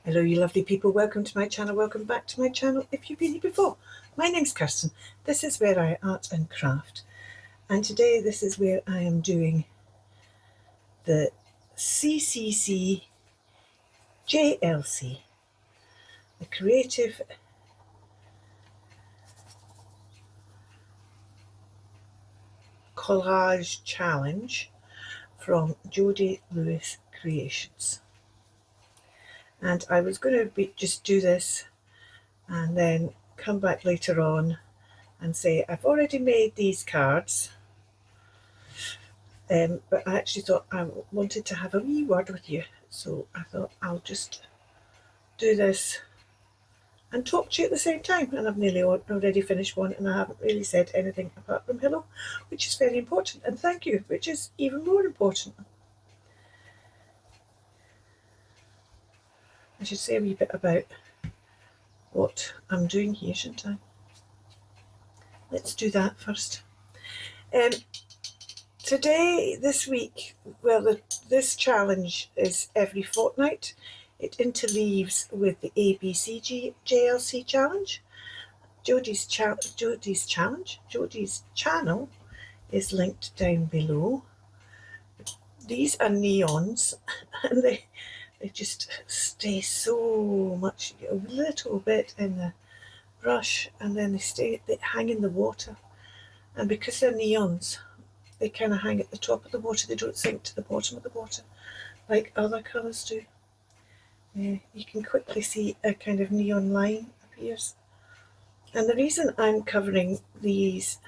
Hello you lovely people, welcome to my channel, welcome back to my channel if you've been here before. My name's Kirsten, this is where I art and craft, and today this is where I am doing the CCC JLC, the Creative Collage Challenge from Jodie Lewis Creations. And I was going to just do this and then come back later on and say I've already made these cards, but I actually thought I wanted to have a wee word with you, so I thought I'll just do this and talk to you at the same time. And I've nearly already finished one and I haven't really said anything apart from hello, which is very important, and thank you, which is even more important. I should say a wee bit about what I'm doing here, shouldn't I? Let's do that first. Today, this week, well, this challenge is every fortnight. It interleaves with the ABCG JLC challenge. Jodie's channel is linked down below. These are neons, and they just stay so much, a little bit in the brush, and then they hang in the water. And because they're neons, they kind of hang at the top of the water. They don't sink to the bottom of the water like other colours do. You can quickly see a kind of neon line appears. And the reason I'm covering these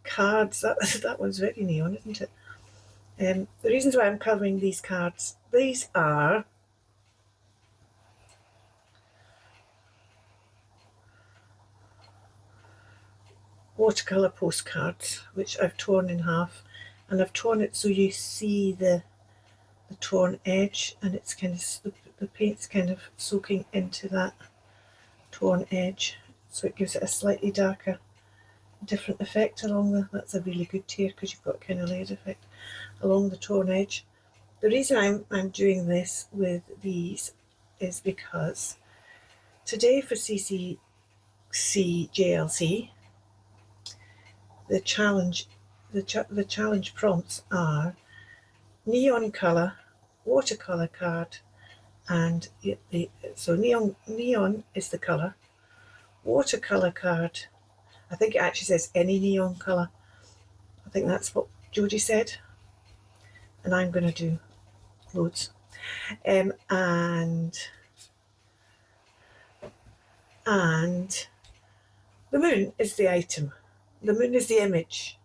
cards, that one's very neon, isn't it? The reasons why I'm covering these cards, these are watercolour postcards, which I've torn in half, and I've torn it so you see the torn edge, and it's kind of, the paint's kind of soaking into that torn edge, so it gives it a slightly darker, different effect along the, that's a really good tear because you've got kind of layered effect along the torn edge. The reason I'm doing this with these is because today for CCC JLC, the challenge prompts are neon colour, watercolour card, and so neon is the colour, watercolour card, I think it actually says any neon colour, I think that's what Jodie said, and I'm going to do loads, and the moon is the item. The moon is the image,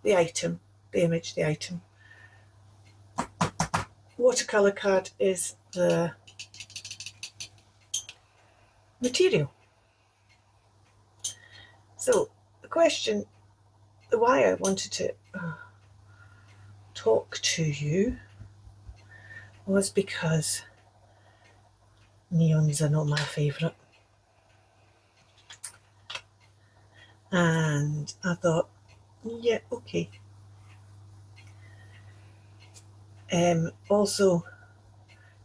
the item, the image, the item. Watercolour card is the material. So the question, why I wanted to talk to you was because neons are not my favourite. And I thought, yeah, okay. Also,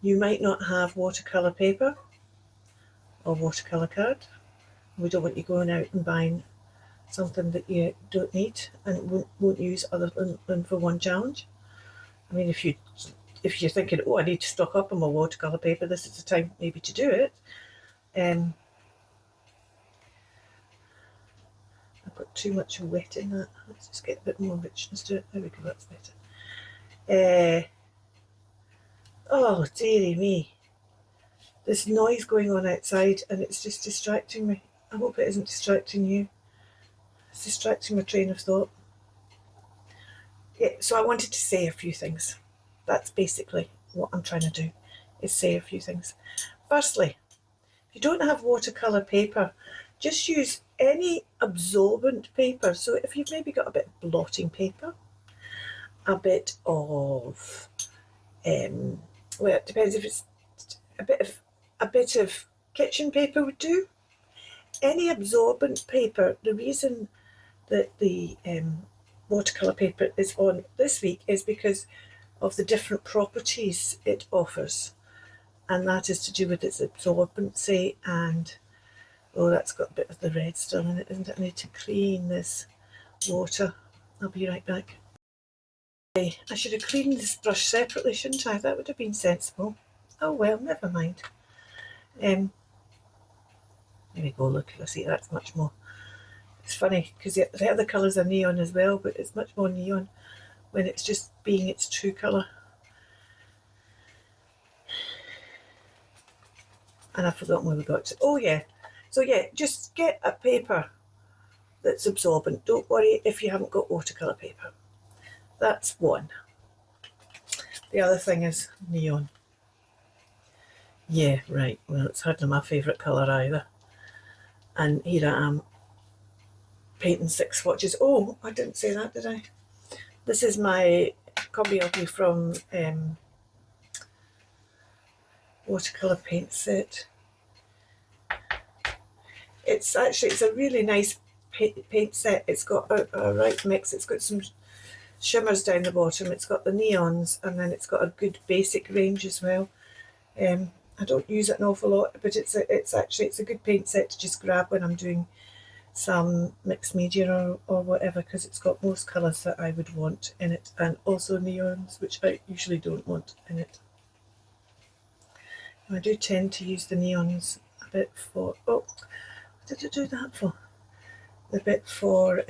you might not have watercolour paper or watercolour card. We don't want you going out and buying something that you don't need and won't use other than for one challenge. I mean, if you're thinking, oh, I need to stock up on my watercolour paper, this is the time maybe to do it. I've got too much wet in that. Let's just get a bit more richness to it. There we go, that's better. Oh, dearie me. There's noise going on outside and it's just distracting me. I hope it isn't distracting you. It's distracting my train of thought. Yeah, so I wanted to say a few things. That's basically what I'm trying to do, is say a few things. Firstly, if you don't have watercolour paper, just use any absorbent paper. So if you've maybe got a bit of blotting paper, a bit of, well, it depends, if it's a bit of kitchen paper would do. Any absorbent paper. The reason that the watercolour paper is on this week is because of the different properties it offers. and that is to do with its absorbency. And oh, that's got a bit of the red still in it, isn't it? I need to clean this water. I'll be right back. I should have cleaned this brush separately, shouldn't I? That would have been sensible. Oh well, never mind. There we go, look, I see that's much more. It's funny because the other colours are neon as well, but it's much more neon when it's just being its true colour. And I've forgotten where we got to. Oh yeah, so yeah, just get a paper that's absorbent. Don't worry if you haven't got watercolour paper. That's one. The other thing is neon. Yeah, right, well, it's hardly my favourite colour either. And here I am painting 6 swatches. Oh, I didn't say that, did I? This is my copy from watercolour paint set. It's a really nice paint set. It's got a right mix. It's got some shimmers down the bottom. It's got the neons, and then it's got a good basic range as well. I don't use it an awful lot, but it's a good paint set to just grab when I'm doing some mixed media or whatever, because it's got most colours that I would want in it, and also neons, which I usually don't want in it. And I do tend to use the neons a bit for, oh, what did I do that for? A bit for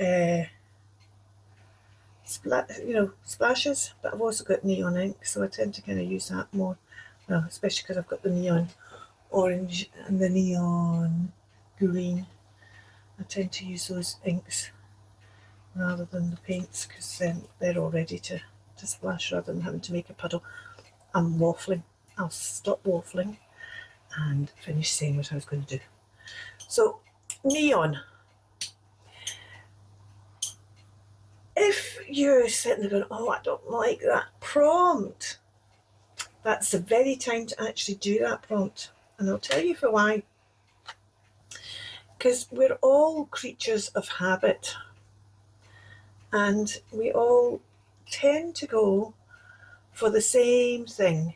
splashes, but I've also got neon ink, so I tend to kind of use that more, well, especially because I've got the neon orange and the neon green. I tend to use those inks rather than the paints, because then they're all ready to splash rather than having to make a puddle. I'm waffling. I'll stop waffling and finish saying what I was going to do. So, neon. If you're sitting there going, oh, I don't like that prompt, that's the very time to actually do that prompt. And I'll tell you for why. Because we're all creatures of habit, and we all tend to go for the same thing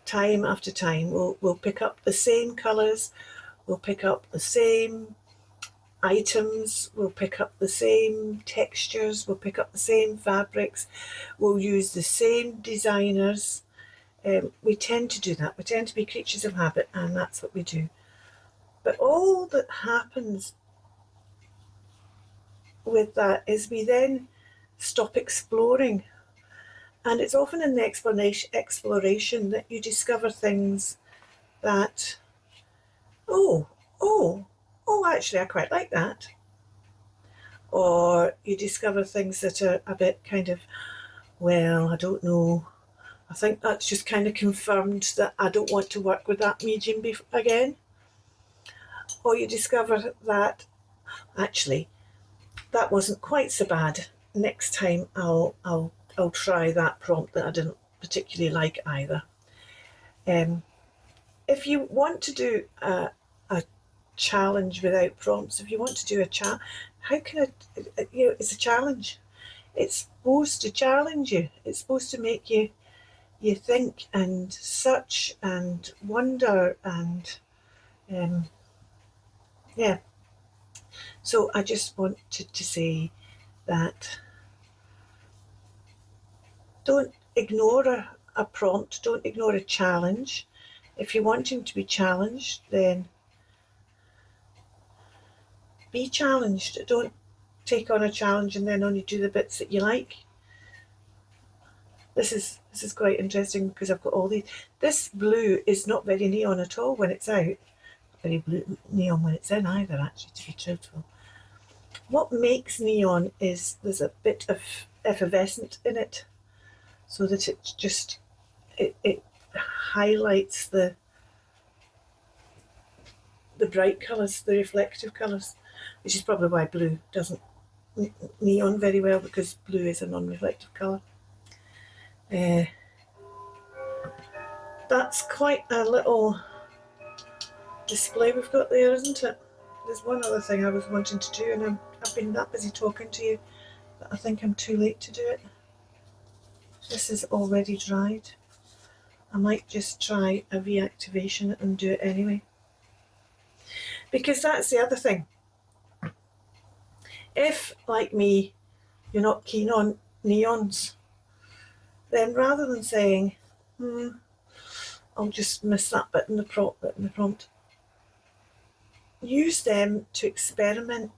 time after time. We'll pick up the same colours, we'll pick up the same items, we'll pick up the same textures, we'll pick up the same fabrics, we'll use the same designers. We tend to do that. We tend to be creatures of habit, and that's what we do. But all that happens with that is we then stop exploring. And it's often in the exploration that you discover things that, oh, actually I quite like that. Or you discover things that are a bit kind of, well, I don't know. I think that's just kind of confirmed that I don't want to work with that medium again. Or you discover that actually that wasn't quite so bad. Next time I'll try that prompt that I didn't particularly like either. If you want to do a challenge without prompts, if you want to do a chat, how can it's a challenge. It's supposed to challenge you. It's supposed to make you think and search and wonder and yeah. So I just wanted to say that don't ignore a prompt, don't ignore a challenge. If you're wanting to be challenged, then be challenged. Don't take on a challenge and then only do the bits that you like. This is quite interesting because I've got all these. This blue is not very neon at all when it's out. Not very blue neon when it's in either, actually, to be truthful. What makes neon is there's a bit of effervescent in it, so that it highlights the bright colours, the reflective colours, which is probably why blue doesn't neon very well, because blue is a non-reflective colour. That's quite a little display we've got there, isn't it? There's one other thing I was wanting to do, and I've been that busy talking to you that I think I'm too late to do it. This is already dried. I might just try a reactivation and do it anyway. Because that's the other thing. If, like me, you're not keen on neons, then rather than saying, I'll just miss that bit in the prompt, use them to experiment.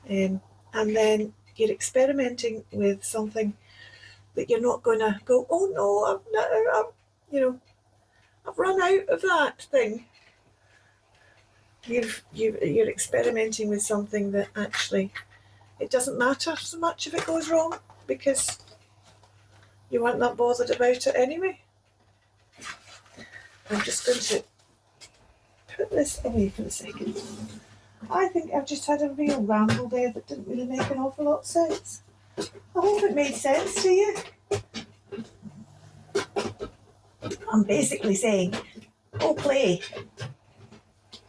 And then you're experimenting with something that you're not going to go, oh no, I've run out of that thing. You're experimenting with something that actually it doesn't matter so much if it goes wrong, because you weren't that bothered about it anyway. I'm just going to put this away for a second. I think I've just had a real ramble there that didn't really make an awful lot of sense. I hope it made sense to you. I'm basically saying, go play.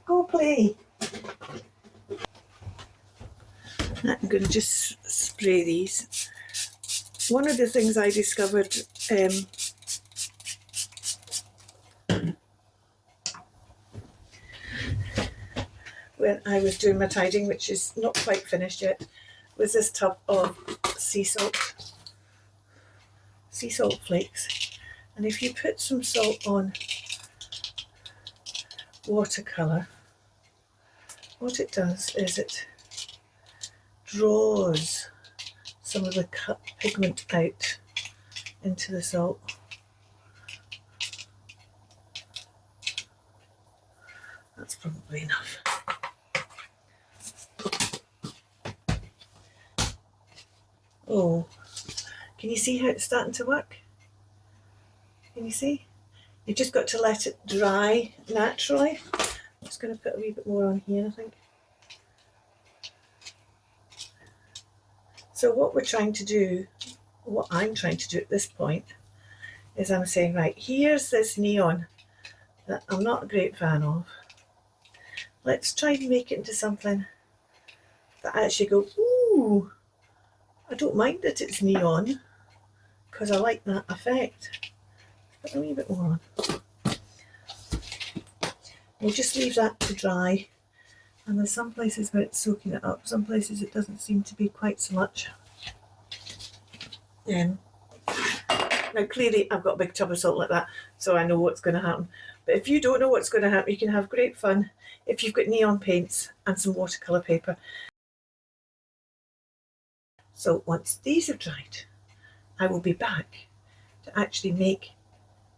Go play. I'm going to just spray these. One of the things I discovered when I was doing my tidying, which is not quite finished yet, was this tub of sea salt flakes. And if you put some salt on watercolour, what it does is it draws some of the cut pigment out into the salt. That's probably enough. Oh, can you see how it's starting to work? Can you see? You've just got to let it dry naturally. I'm just going to put a wee bit more on here, I think. So what we're trying to do, what I'm trying to do at this point, is I'm saying, right, here's this neon that I'm not a great fan of. Let's try and make it into something that actually goes, ooh, I don't mind that it's neon, because I like that effect. Put a wee bit more on. We'll just leave that to dry. And there's some places where it's soaking it up, some places it doesn't seem to be quite so much. Now clearly I've got a big tub of salt like that, so I know what's going to happen. But if you don't know what's going to happen, you can have great fun if you've got neon paints and some watercolour paper. So once these are dried, I will be back to actually make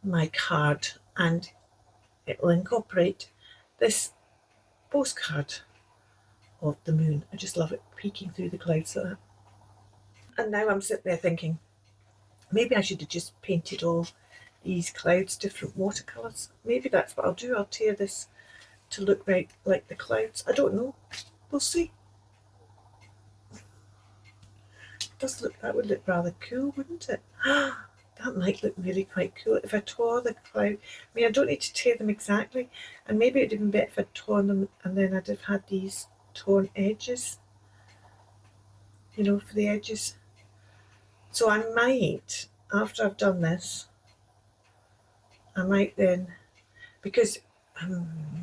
my card, and it will incorporate this postcard of the moon. I just love it peeking through the clouds like that. And now I'm sitting there thinking, maybe I should have just painted all these clouds different watercolours. Maybe that's what I'll do. I'll tear this to look right like the clouds. I don't know. We'll see. That would look rather cool, wouldn't it? That might look really quite cool if I tore the cloud. I mean, I don't need to tear them exactly, and maybe it'd even be better if I'd torn them and then I'd have had these torn edges, you know, for the edges. So I might, after I've done this, I might then, because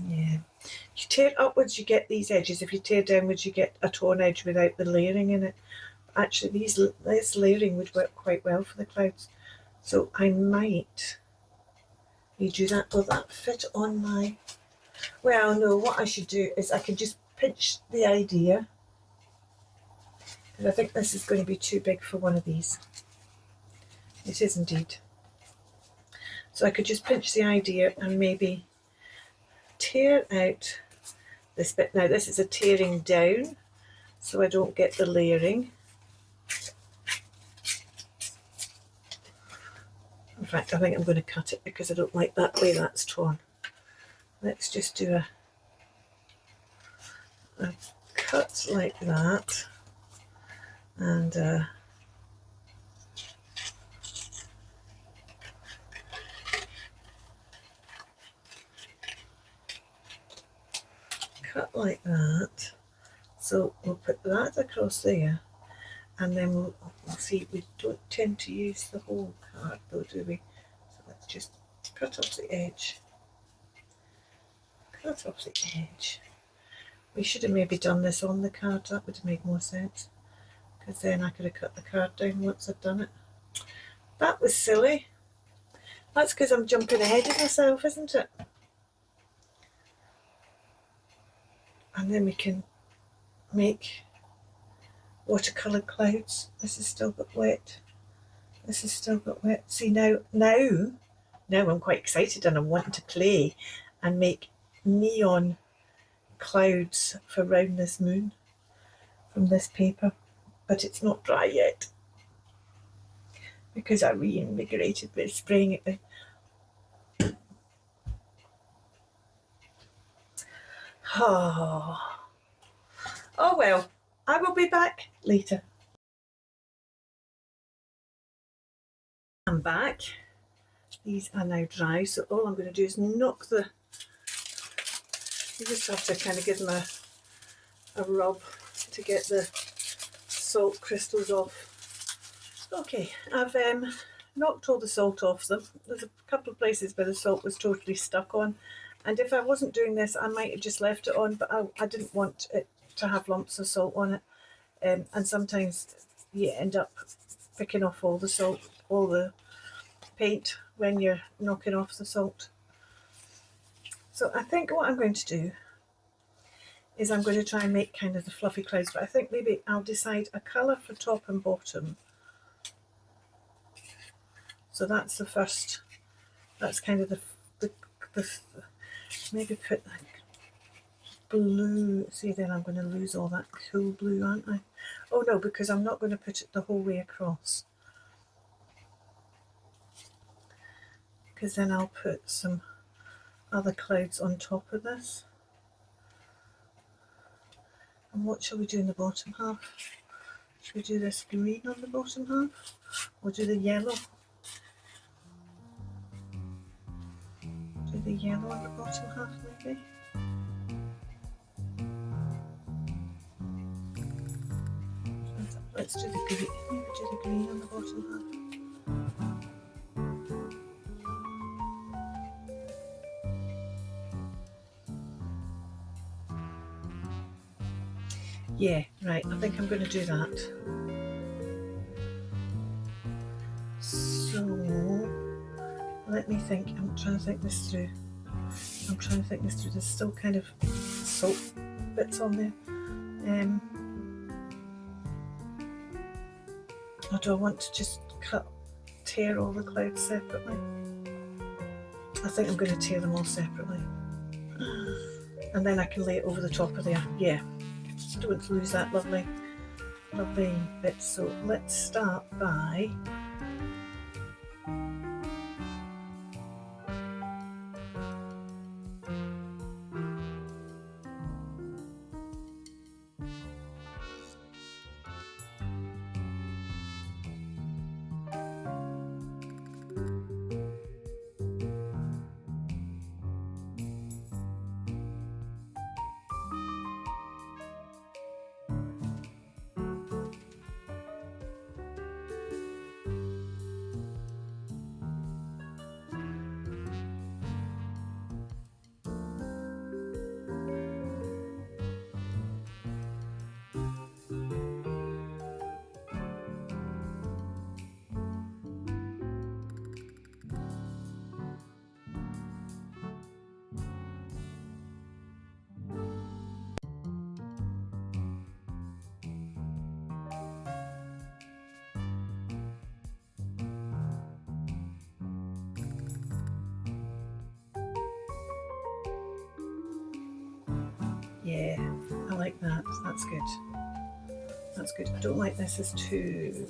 yeah, if you tear upwards you get these edges, if you tear downwards you get a torn edge without the layering in it. Actually this layering would work quite well for the clouds. So I might redo that. Will that fit on my... Well, no, what I should do is I can just pinch the idea, because I think this is going to be too big for one of these. It is indeed. So I could just pinch the idea and maybe tear out this bit. Now this is a tearing down, so I don't get the layering. In fact, I think I'm going to cut it because I don't like that way that's torn. Let's just do a cut like that, and cut like that. So we'll put that across there, and then we'll see, we don't tend to use the whole card though, do we? So let's just cut off the edge. Cut off the edge. We should have maybe done this on the card, that would have made more sense, because then I could have cut the card down once I'd done it. That was silly. That's because I'm jumping ahead of myself, isn't it? And then we can make watercolour clouds. This has still got wet. This has still got wet. See, now I'm quite excited and I'm wanting to play and make neon clouds for round this moon from this paper, but it's not dry yet because I reinvigorated with spraying it down. Oh well, I will be back later. I'm back. These are now dry, so all I'm going to do is knock the... You just have to kind of give them a rub to get the salt crystals off. Okay, I've knocked all the salt off them. There's a couple of places where the salt was totally stuck on, and if I wasn't doing this I might have just left it on, but I didn't want it to have lumps of salt on it, and sometimes you end up picking off all the salt, all the paint when you're knocking off the salt. So I think what I'm going to do is I'm going to try and make kind of the fluffy clouds, but I think maybe I'll decide a colour for top and bottom. So that's the first, that's kind of the maybe put like blue. See, then I'm going to lose all that cool blue, aren't I? Oh no, because I'm not going to put it the whole way across, because then I'll put some other clouds on top of this. And what shall we do in the bottom half? Should we do this green on the bottom half, or do the yellow? Do the yellow on the bottom half maybe? Let's do the green. Maybe do the green on the bottom half. Yeah, right, I think I'm going to do that. So, let me think. I'm trying to think this through. There's still kind of salt bits on there. Or do I want to just tear all the clouds separately? I think I'm going to tear them all separately. And then I can lay it over the top of there. Yeah. Don't lose that lovely bit. So let's start by yeah, I like that. That's good. That's good. I don't like this as too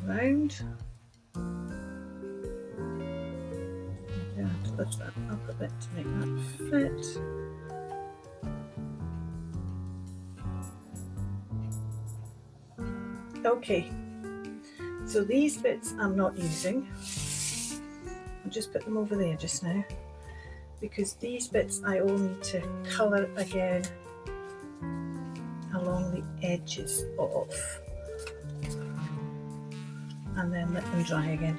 round. Maybe I have to lift that up a bit to make that fit. Okay, so these bits I'm not using. I'll just put them over there just now, because these bits I all need to colour again along the edges of. and then let them dry again.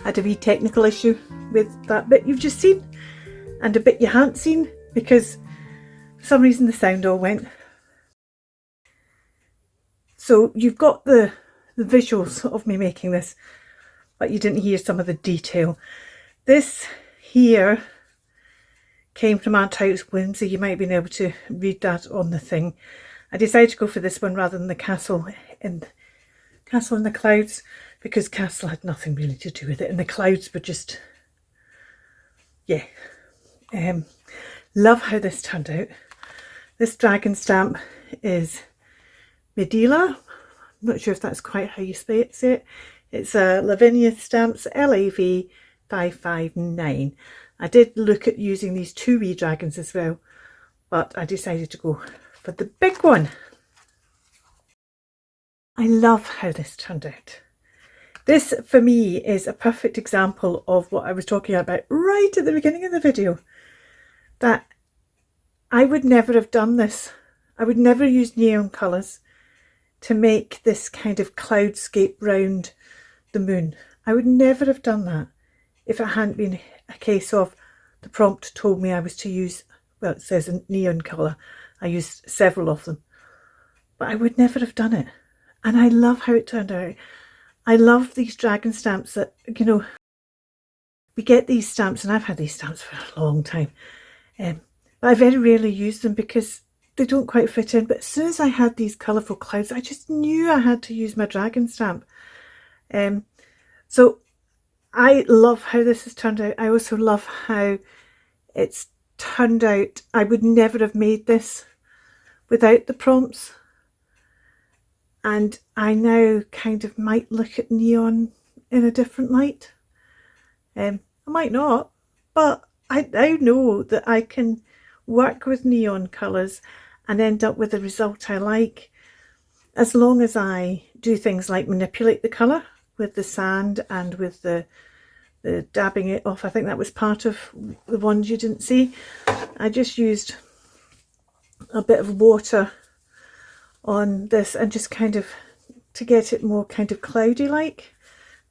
had a wee technical issue with that bit you've just seen and a bit you haven't seen, because for some reason the sound all went. So you've got the visuals of me making this, but you didn't hear some of the detail. This here came from Aunt House Whimsy. You might have been able to read that on the thing. I decided to go for this one rather than the Castle in the Clouds, because Castle had nothing really to do with it and the clouds were just, yeah. Love how this turned out. This dragon stamp is Medela. I'm not sure if that's quite how you say it. It's a Lavinia Stamps LAV 559. I did look at using these two wee dragons as well, but I decided to go for the big one. I love how this turned out. This for me is a perfect example of what I was talking about right at the beginning of the video, that I would never have done this. I would never use neon colours to make this kind of cloudscape round the moon. I would never have done that if it hadn't been a case of the prompt told me I was to use, well, it says a neon colour. I used several of them, but I would never have done it. And I love how it turned out. I love these dragon stamps that, you know, we get these stamps, and I've had these stamps for a long time, but I very rarely use them because they don't quite fit in. But as soon as I had these colourful clouds, I just knew I had to use my dragon stamp. So I love how this has turned out. I also love how it's turned out. I would never have made this without the prompts. And I now kind of might look at neon in a different light. I might not, but I now know that I can work with neon colours and end up with a result I like, as long as I do things like manipulate the colour with the sand and with the dabbing it off. I think that was part of the ones you didn't see. I just used a bit of water on this and just kind of to get it more kind of cloudy like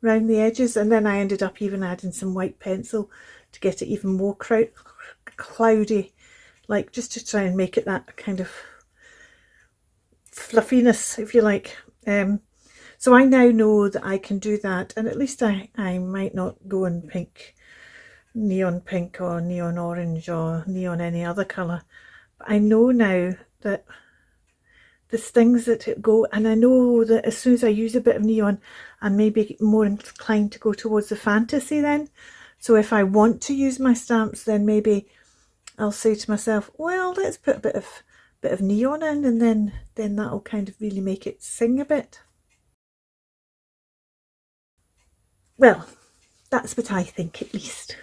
around the edges, and then I ended up even adding some white pencil to get it even more cloudy, like just to try and make it that kind of fluffiness, if you like. So I now know that I can do that, and at least I might not go in pink, neon pink or neon orange or neon any other colour, but I know now that there's things that go, and I know that as soon as I use a bit of neon, I'm maybe more inclined to go towards the fantasy then. So if I want to use my stamps, then maybe I'll say to myself, well, let's put a bit of neon in, and then that'll kind of really make it sing a bit. Well, that's what I think, at least.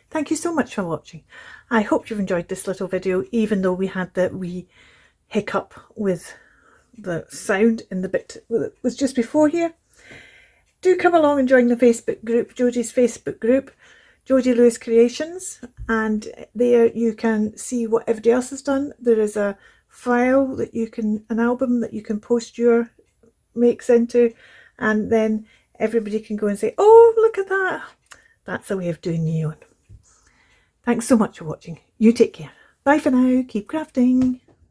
Thank you so much for watching. I hope you've enjoyed this little video, even though we had the wee hiccup with the sound in the bit that was just before here. Do come along and join the Facebook group, Jodie's Facebook group, Jodie Lewis Creations, and there you can see what everybody else has done. There is a file that you can, an album that you can post your makes into, and then everybody can go and say, oh, look at that. That's a way of doing neon. Thanks so much for watching. You take care. Bye for now. Keep crafting.